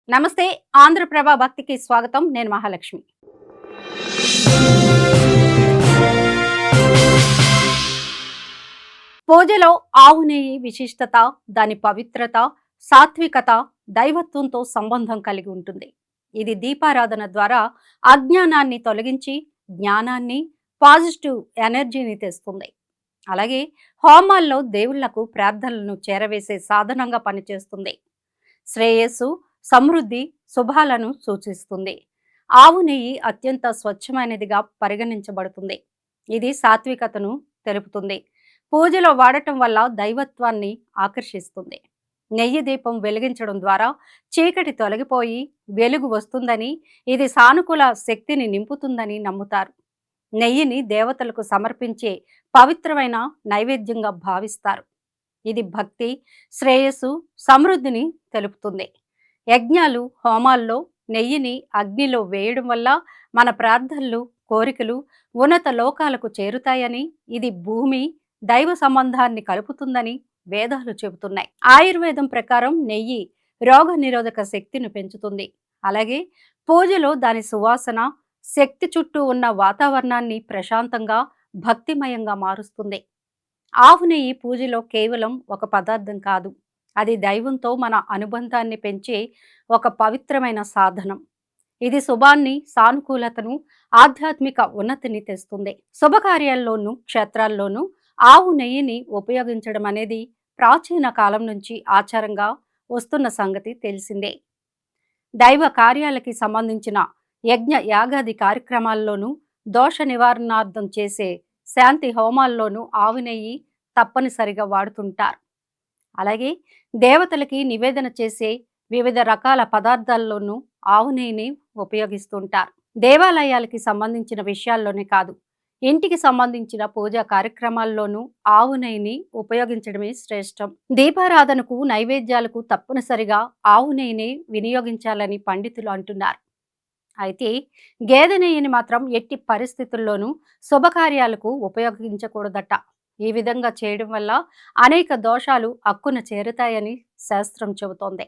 నమస్తే. ఆంధ్రప్రభ భక్తికి స్వాగతం. నేను మహాలక్ష్మి. పూజలో ఆవు నెయ్యి విశిష్టత, దాని పవిత్రత, సాత్వికత, దైవత్వంతో సంబంధం కలిగి ఉంటుంది. ఇది దీపారాధన ద్వారా అజ్ఞానాన్ని తొలగించి జ్ఞానాన్ని, పాజిటివ్ ఎనర్జీని తెస్తుంది. అలాగే హోమాల్లో దేవుళ్లకు ప్రార్థనలను చేరవేసే సాధనంగా పనిచేస్తుంది. శ్రేయస్సు, సమృద్ధి, శుభాలను సూచిస్తుంది. ఆవు నెయ్యి అత్యంత స్వచ్ఛమైనదిగా పరిగణించబడుతుంది. ఇది సాత్వికతను తెలుపుతుంది. పూజలో వాడటం వల్ల దైవత్వాన్ని ఆకర్షిస్తుంది. నెయ్యి దీపం వెలిగించడం ద్వారా చీకటి తొలగిపోయి వెలుగు వస్తుందని, ఇది సానుకూల శక్తిని నింపుతుందని నమ్ముతారు. నెయ్యిని దేవతలకు సమర్పించే పవిత్రమైన నైవేద్యంగా భావిస్తారు. ఇది భక్తి, శ్రేయస్సు, సమృద్ధిని తెలుపుతుంది. యజ్ఞాలు, హోమాల్లో నెయ్యిని అగ్నిలో వేయడం వల్ల మన ప్రార్థనలు, కోరికలు ఉన్నత లోకాలకు చేరుతాయని, ఇది భూమి, దైవ సంబంధాన్ని కలుపుతుందని వేదాలు చెబుతున్నాయి. ఆయుర్వేదం ప్రకారం నెయ్యి రోగ నిరోధక శక్తిని పెంచుతుంది. అలాగే పూజలో దాని సువాసన శక్తి చుట్టూ ఉన్న వాతావరణాన్ని ప్రశాంతంగా, భక్తిమయంగా మారుస్తుంది. ఆవు నెయ్యి పూజలో కేవలం ఒక పదార్థం కాదు, అది దైవంతో మన అనుబంధాన్ని పెంచే ఒక పవిత్రమైన సాధనం. ఇది శుభాన్ని, సానుకూలతను, ఆధ్యాత్మిక ఉన్నతిని తెస్తుంది. శుభకార్యాల్లోనూ, క్షేత్రాల్లోనూ ఆవు నెయ్యిని ఉపయోగించడం అనేది ప్రాచీన కాలం నుంచి ఆచారంగా వస్తున్న సంగతి తెలిసిందే. దైవ కార్యాలకి సంబంధించిన యజ్ఞ యాగాది కార్యక్రమాల్లోనూ, దోష నివారణార్థం చేసే శాంతి హోమాల్లోనూ ఆవు నెయ్యి తప్పనిసరిగా వాడుతుంటారు. అలాగే దేవతలకి నివేదన చేసే వివిధ రకాల పదార్థాల్లోనూ ఆవు నెయ్యిని ఉపయోగిస్తుంటారు. దేవాలయాలకి సంబంధించిన విషయాల్లోనే కాదు, ఇంటికి సంబంధించిన పూజా కార్యక్రమాల్లోనూ ఆవు నెయ్యిని ఉపయోగించడమే శ్రేష్టం. దీపారాధనకు, నైవేద్యాలకు తప్పనిసరిగా ఆవు నెయ్యిని వినియోగించాలని పండితులు అంటున్నారు. అయితే గేదె నెయ్యిని మాత్రం ఎట్టి పరిస్థితుల్లోనూ శుభకార్యాలకు ఉపయోగించకూడదట. ఈ విధంగా చేయడం వల్ల అనేక దోషాలు అక్కున చేరుతాయని శాస్త్రం చెబుతోంది.